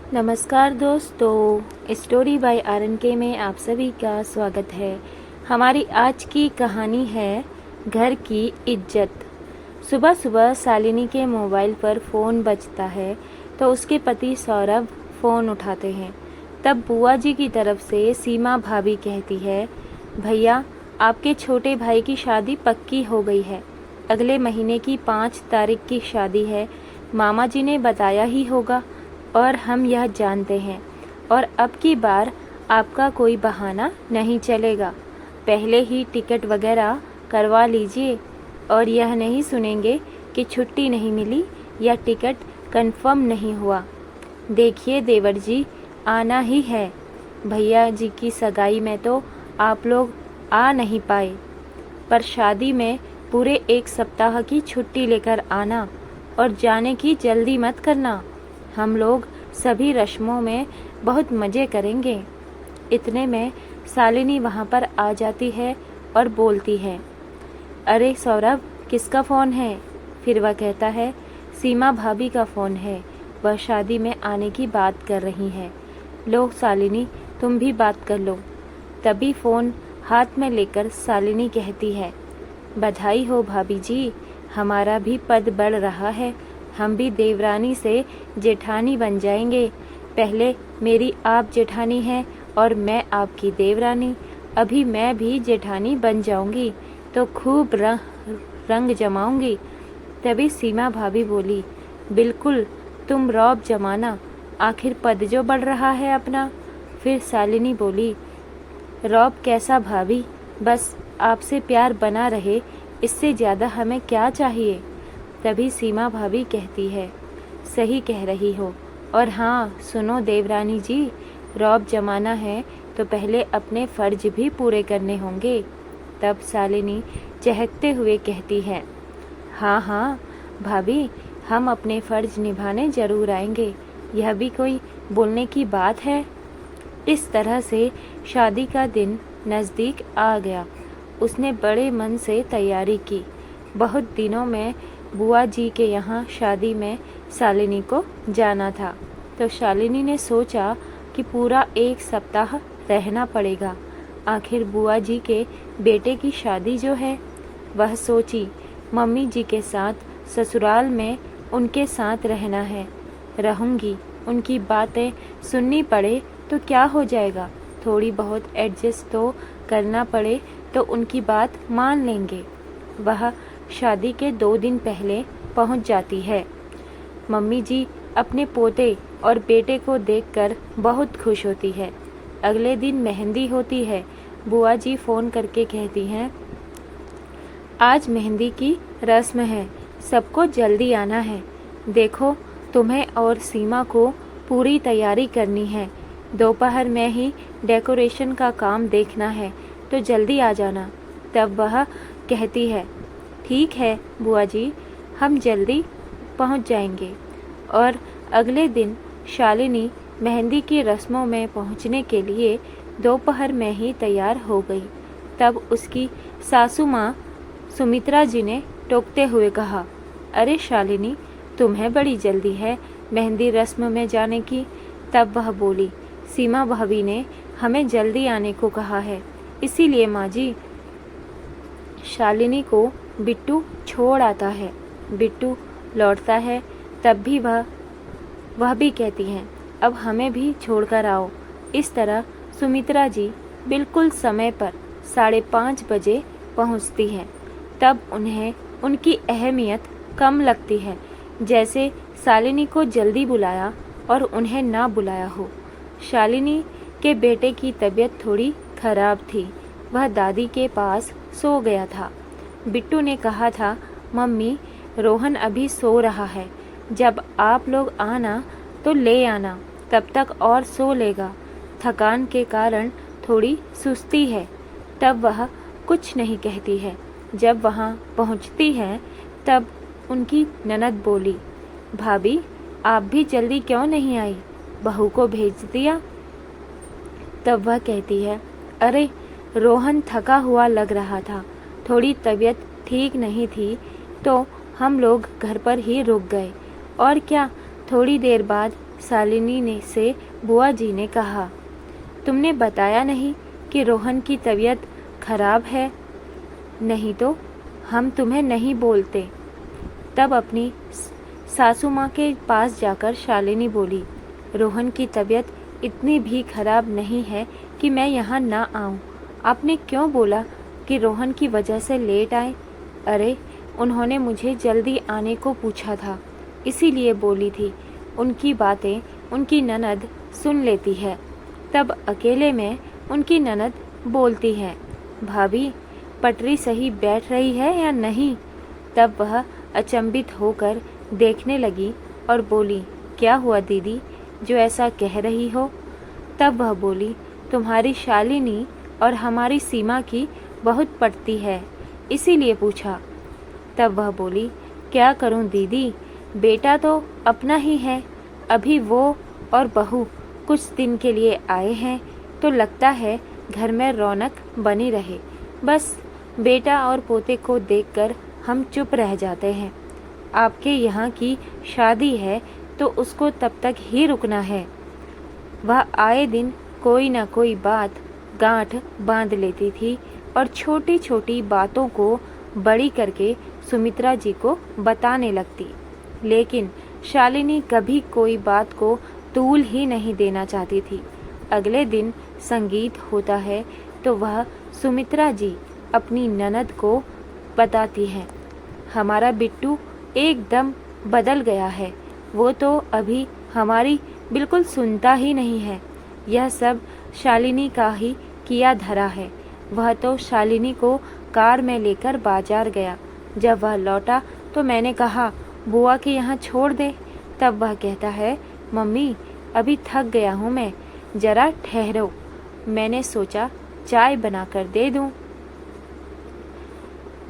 नमस्कार दोस्तों, story by RNK में आप सभी का स्वागत है। हमारी आज की कहानी है घर की इज्जत। सुबह सुबह शालिनी के मोबाइल पर फ़ोन बजता है तो उसके पति सौरभ फ़ोन उठाते हैं। तब बुआ जी की तरफ से सीमा भाभी कहती है, भैया आपके छोटे भाई की शादी पक्की हो गई है। अगले महीने की 5 तारीख की शादी है। मामा जी ने बताया ही होगा और हम यह जानते हैं, और अब की बार आपका कोई बहाना नहीं चलेगा। पहले ही टिकट वगैरह करवा लीजिए और यह नहीं सुनेंगे कि छुट्टी नहीं मिली या टिकट कंफर्म नहीं हुआ। देखिए देवर जी, आना ही है। भैया जी की सगाई में तो आप लोग आ नहीं पाए, पर शादी में पूरे 1 सप्ताह की छुट्टी लेकर आना और जाने की जल्दी मत करना। हम लोग सभी रस्मों में बहुत मज़े करेंगे। इतने में शालिनी वहाँ पर आ जाती है और बोलती है, अरे सौरभ, किसका फ़ोन है? फिर वह कहता है, सीमा भाभी का फ़ोन है, वह शादी में आने की बात कर रही हैं। लो शालिनी, तुम भी बात कर लो। तभी फ़ोन हाथ में लेकर शालिनी कहती है, बधाई हो भाभी जी, हमारा भी पद बढ़ रहा है। हम भी देवरानी से जेठानी बन जाएंगे। पहले मेरी आप जेठानी हैं और मैं आपकी देवरानी। अभी मैं भी जेठानी बन जाऊंगी तो खूब रंग जमाऊंगी। तभी सीमा भाभी बोली, बिल्कुल, तुम रौब जमाना, आखिर पद जो बढ़ रहा है अपना। फिर शालिनी बोली, रौब कैसा भाभी, बस आपसे प्यार बना रहे, इससे ज़्यादा हमें क्या चाहिए। तभी सीमा भाभी कहती है, सही कह रही हो, और हाँ सुनो देवरानी जी, रौब जमाना है तो पहले अपने फ़र्ज भी पूरे करने होंगे। तब शालिनी चहकते हुए कहती है, हाँ हाँ भाभी, हम अपने फ़र्ज निभाने ज़रूर आएंगे, यह भी कोई बोलने की बात है। इस तरह से शादी का दिन नज़दीक आ गया। उसने बड़े मन से तैयारी की। बहुत दिनों में बुआ जी के यहाँ शादी में शालिनी को जाना था, तो शालिनी ने सोचा कि पूरा 1 सप्ताह रहना पड़ेगा। आखिर बुआ जी के बेटे की शादी जो है, वह सोची मम्मी जी के साथ ससुराल में उनके साथ रहना है। रहूँगी, उनकी बातें सुननी पड़े तो क्या हो जाएगा, थोड़ी बहुत एडजस्ट तो करना पड़े तो उनकी बात मान लेंगे। वह शादी के 2 दिन पहले पहुंच जाती है। मम्मी जी अपने पोते और बेटे को देखकर बहुत खुश होती है। अगले दिन मेहंदी होती है। बुआ जी फ़ोन करके कहती हैं, आज मेहंदी की रस्म है, सबको जल्दी आना है। देखो, तुम्हें और सीमा को पूरी तैयारी करनी है। दोपहर में ही डेकोरेशन का काम देखना है, तो जल्दी आ जाना। तब वह कहती है, ठीक है बुआ जी, हम जल्दी पहुंच जाएंगे। और अगले दिन शालिनी मेहंदी की रस्मों में पहुंचने के लिए दोपहर में ही तैयार हो गई। तब उसकी सासू माँ सुमित्रा जी ने टोकते हुए कहा, अरे शालिनी, तुम्हें बड़ी जल्दी है मेहंदी रस्म में जाने की। तब वह बोली, सीमा भाभी ने हमें जल्दी आने को कहा है, इसीलिए माँ जी। शालिनी को बिट्टू छोड़ आता है। बिट्टू लौटता है, तब भी वह भी कहती हैं, अब हमें भी छोड़कर आओ। इस तरह सुमित्रा जी बिल्कुल समय पर 5:30 बजे पहुंचती हैं। तब उन्हें उनकी अहमियत कम लगती है, जैसे शालिनी को जल्दी बुलाया और उन्हें ना बुलाया हो। शालिनी के बेटे की तबीयत थोड़ी खराब थी, वह दादी के पास सो गया था। बिट्टू ने कहा था, मम्मी रोहन अभी सो रहा है, जब आप लोग आना तो ले आना, तब तक और सो लेगा, थकान के कारण थोड़ी सुस्ती है। तब वह कुछ नहीं कहती है। जब वहाँ पहुँचती है तब उनकी ननद बोली, भाभी आप भी जल्दी क्यों नहीं आई, बहू को भेज दिया। तब वह कहती है, अरे रोहन थका हुआ लग रहा था, थोड़ी तबीयत ठीक नहीं थी तो हम लोग घर पर ही रुक गए, और क्या, थोड़ी देर बाद शालिनी ने से बुआ जी ने कहा, तुमने बताया नहीं कि रोहन की तबीयत खराब है, नहीं तो हम तुम्हें नहीं बोलते। तब अपनी सासू माँ के पास जाकर शालिनी बोली, रोहन की तबीयत इतनी भी खराब नहीं है कि मैं यहाँ ना आऊँ। आपने क्यों बोला कि रोहन की वजह से लेट आए? अरे उन्होंने मुझे जल्दी आने को पूछा था, इसीलिए बोली थी। उनकी बातें उनकी ननद सुन लेती है। तब अकेले में उनकी ननद बोलती है, भाभी पटरी सही बैठ रही है या नहीं? तब वह अचंभित होकर देखने लगी और बोली, क्या हुआ दीदी, जो ऐसा कह रही हो? तब वह बोली, तुम्हारी शालिनी और हमारी सीमा की बहुत पटती है, इसीलिए पूछा। तब वह बोली, क्या करूं दीदी, बेटा तो अपना ही है। अभी वो और बहू कुछ दिन के लिए आए हैं तो लगता है घर में रौनक बनी रहे। बस बेटा और पोते को देखकर हम चुप रह जाते हैं। आपके यहाँ की शादी है तो उसको तब तक ही रुकना है। वह आए दिन कोई ना कोई बात गांठ बांध लेती थी और छोटी छोटी बातों को बड़ी करके सुमित्रा जी को बताने लगती, लेकिन शालिनी कभी कोई बात को तूल ही नहीं देना चाहती थी। अगले दिन संगीत होता है तो वह सुमित्रा जी अपनी ननद को बताती है, हमारा बिट्टू एकदम बदल गया है, वो तो अभी हमारी बिल्कुल सुनता ही नहीं है। यह सब शालिनी का ही किया धरा है। वह तो शालिनी को कार में लेकर बाजार गया। जब वह लौटा तो मैंने कहा, बुआ के यहाँ छोड़ दे। तब वह कहता है, मम्मी अभी थक गया हूँ मैं, जरा ठहरो। मैंने सोचा चाय बनाकर दे दूँ।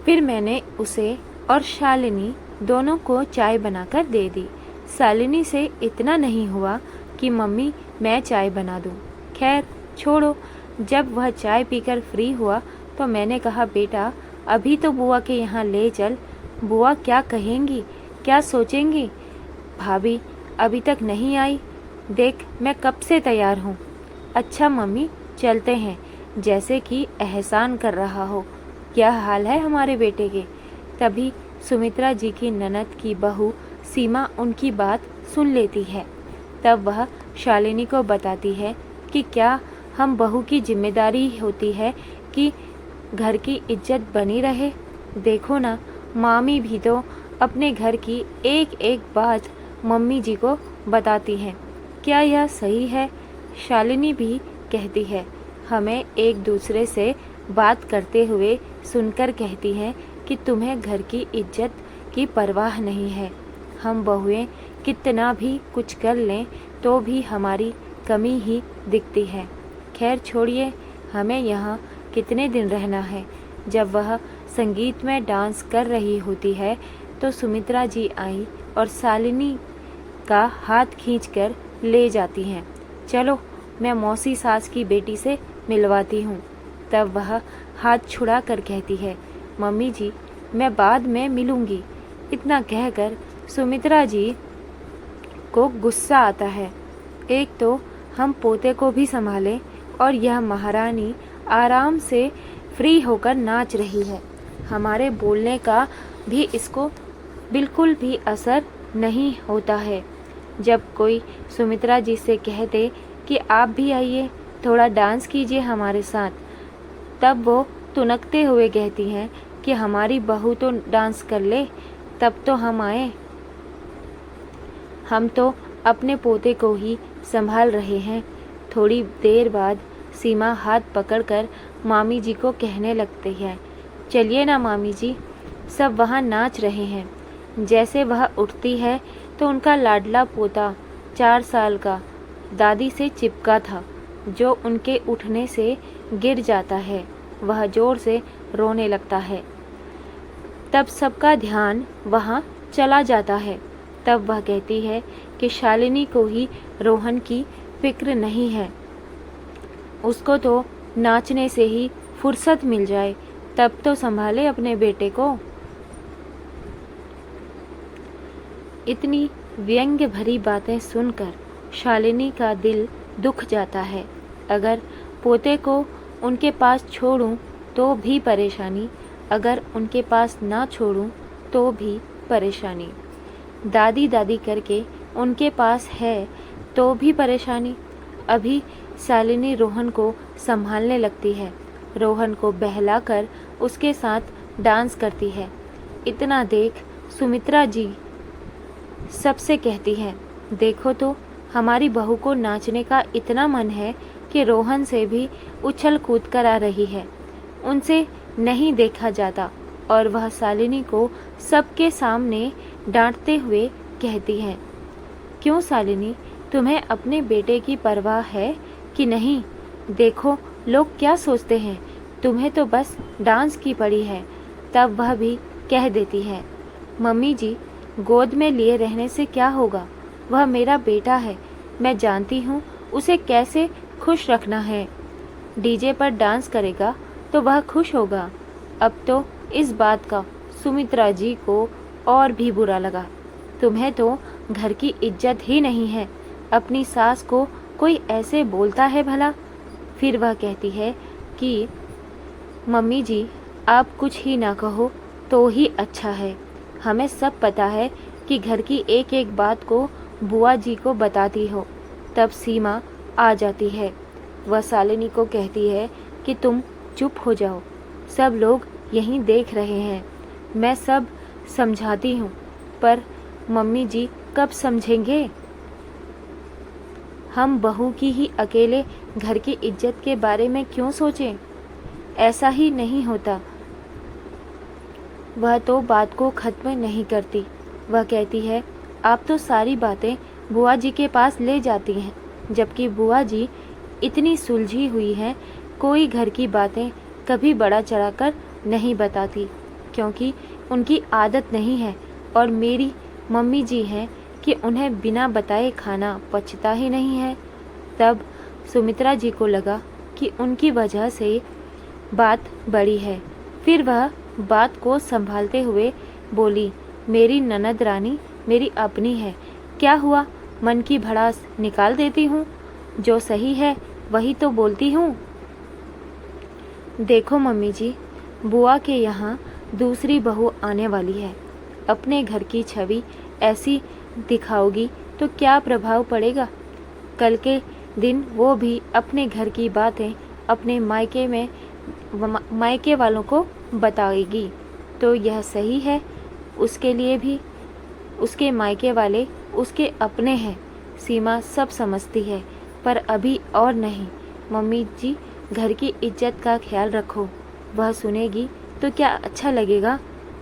फिर मैंने उसे और शालिनी दोनों को चाय बनाकर दे दी। शालिनी से इतना नहीं हुआ कि मम्मी मैं चाय बना दूँ। खैर छोड़ो। जब वह चाय पीकर फ्री हुआ तो मैंने कहा, बेटा अभी तो बुआ के यहाँ ले चल, बुआ क्या कहेंगी, क्या सोचेंगी? भाभी अभी तक नहीं आई, देख मैं कब से तैयार हूँ। अच्छा मम्मी चलते हैं, जैसे कि एहसान कर रहा हो। क्या हाल है हमारे बेटे के? तभी सुमित्रा जी की ननद की बहू सीमा उनकी बात सुन लेती है। तब वह शालिनी को बताती है कि क्या हम बहू की जिम्मेदारी होती है कि घर की इज्जत बनी रहे। देखो ना, मामी भी तो अपने घर की एक एक बात मम्मी जी को बताती हैं। क्या यह सही है? शालिनी भी कहती है, हमें एक दूसरे से बात करते हुए सुनकर कहती हैं कि तुम्हें घर की इज्जत की परवाह नहीं है। हम बहुएं कितना भी कुछ कर लें तो भी हमारी कमी ही दिखती है। खैर छोड़िए, हमें यहाँ कितने दिन रहना है। जब वह संगीत में डांस कर रही होती है तो सुमित्रा जी आई और शालिनी का हाथ खींचकर ले जाती हैं। चलो मैं मौसी सास की बेटी से मिलवाती हूँ। तब वह हाथ छुड़ा कर कहती है, मम्मी जी मैं बाद में मिलूँगी। इतना कहकर सुमित्रा जी को गुस्सा आता है। एक तो हम पोते को भी संभालें और यह महारानी आराम से फ्री होकर नाच रही है। हमारे बोलने का भी इसको बिल्कुल भी असर नहीं होता है। जब कोई सुमित्रा जी से कहते कि आप भी आइए, थोड़ा डांस कीजिए हमारे साथ, तब वो तुनकते हुए कहती हैं कि हमारी बहू तो डांस कर ले तब तो हम आए। हम तो अपने पोते को ही संभाल रहे हैं। थोड़ी देर बाद सीमा हाथ पकड़कर मामी जी को कहने लगती है, चलिए ना मामी जी, सब वहाँ नाच रहे हैं। जैसे वह उठती है तो उनका लाडला पोता 4 साल का दादी से चिपका था, जो उनके उठने से गिर जाता है। वह जोर से रोने लगता है। तब सबका ध्यान वहाँ चला जाता है। तब वह कहती है कि शालिनी को ही रोहन की फिक्र नहीं है, उसको तो नाचने से ही फुर्सत मिल जाए, तब तो संभाले अपने बेटे को। इतनी व्यंग्य भरी बातें सुनकर शालिनी का दिल दुख जाता है। अगर पोते को उनके पास छोड़ूं तो भी परेशानी, अगर उनके पास ना छोड़ूं तो भी परेशानी। दादी दादी करके उनके पास है तो भी परेशानी। अभी शालिनी रोहन को संभालने लगती है, रोहन को बहलाकर उसके साथ डांस करती है। इतना देख सुमित्रा जी सबसे कहती है, देखो तो हमारी बहू को नाचने का इतना मन है कि रोहन से भी उछल कूद कर आ रही है। उनसे नहीं देखा जाता और वह शालिनी को सबके सामने डांटते हुए कहती है, क्यों शालिनी, तुम्हें अपने बेटे की परवाह है कि नहीं? देखो लोग क्या सोचते हैं, तुम्हें तो बस डांस की पड़ी है। तब वह भी कह देती है, मम्मी जी, गोद में लिए रहने से क्या होगा? वह मेरा बेटा है, मैं जानती हूँ उसे कैसे खुश रखना है। डीजे पर डांस करेगा तो वह खुश होगा। अब तो इस बात का सुमित्रा जी को और भी बुरा लगा। तुम्हें तो घर की इज्जत ही नहीं है, अपनी सास को कोई ऐसे बोलता है भला? फिर वह कहती है कि मम्मी जी, आप कुछ ही ना कहो तो ही अच्छा है। हमें सब पता है कि घर की एक एक बात को बुआ जी को बताती हो। तब सीमा आ जाती है। वह शालिनी को कहती है कि तुम चुप हो जाओ, सब लोग यहीं देख रहे हैं। मैं सब समझाती हूँ, पर मम्मी जी कब समझेंगे? हम बहू की ही अकेले घर की इज्जत के बारे में क्यों सोचें? ऐसा ही नहीं होता। वह तो बात को खत्म नहीं करती। वह कहती है, आप तो सारी बातें बुआ जी के पास ले जाती हैं, जबकि बुआ जी इतनी सुलझी हुई हैं, कोई घर की बातें कभी बड़ा चढ़ाकर नहीं बताती, क्योंकि उनकी आदत नहीं है। और मेरी मम्मी जी हैं कि उन्हें बिना बताए खाना पचता ही नहीं है। तब सुमित्रा जी को लगा कि उनकी वजह से बात बड़ी है। फिर वह बात को संभालते हुए बोली, मेरी ननद रानी मेरी अपनी है, क्या हुआ? मन की भड़ास निकाल देती हूँ, जो सही है वही तो बोलती हूँ। देखो मम्मी जी, बुआ के यहाँ दूसरी बहू आने वाली है। अपने घर की छवि ऐसी दिखाओगी तो क्या प्रभाव पड़ेगा? कल के दिन वो भी अपने घर की बातें अपने मायके वालों को बताएगी, तो यह सही है। उसके लिए भी उसके मायके वाले उसके अपने हैं। सीमा सब समझती है, पर अभी और नहीं। मम्मी जी, घर की इज्जत का ख्याल रखो। वह सुनेगी तो क्या अच्छा लगेगा?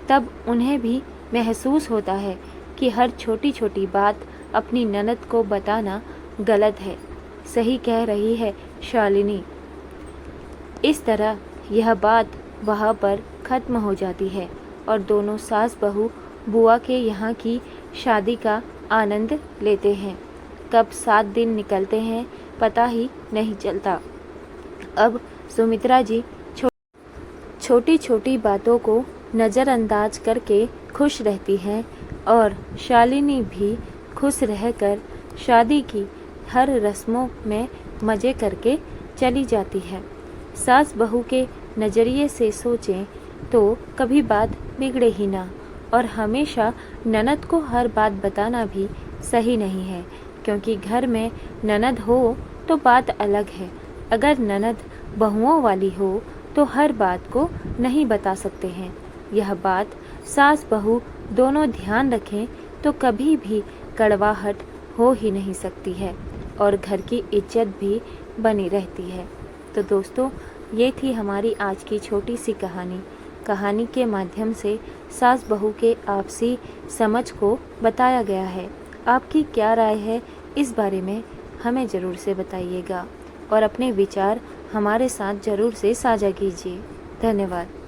तब उन्हें भी महसूस होता है कि हर छोटी छोटी बात अपनी ननद को बताना गलत है। सही कह रही है शालिनी। इस तरह यह बात वहाँ पर ख़त्म हो जाती है और दोनों सास बहू बुआ के यहाँ की शादी का आनंद लेते हैं। कब 7 दिन निकलते हैं पता ही नहीं चलता। अब सुमित्रा जी छोटी छोटी बातों को नज़रअंदाज करके खुश रहती हैं और शालिनी भी खुश रहकर शादी की हर रस्मों में मज़े करके चली जाती है। सास बहू के नज़रिए से सोचें तो कभी बात बिगड़े ही ना, और हमेशा ननद को हर बात बताना भी सही नहीं है, क्योंकि घर में ननद हो तो बात अलग है। अगर ननद बहुओं वाली हो तो हर बात को नहीं बता सकते हैं। यह बात सास बहू दोनों ध्यान रखें तो कभी भी कड़वाहट हो ही नहीं सकती है और घर की इज्जत भी बनी रहती है। तो दोस्तों, ये थी हमारी आज की छोटी सी कहानी के माध्यम से सास बहू के आपसी समझ को बताया गया है। आपकी क्या राय है इस बारे में हमें ज़रूर से बताइएगा और अपने विचार हमारे साथ ज़रूर से साझा कीजिए। धन्यवाद।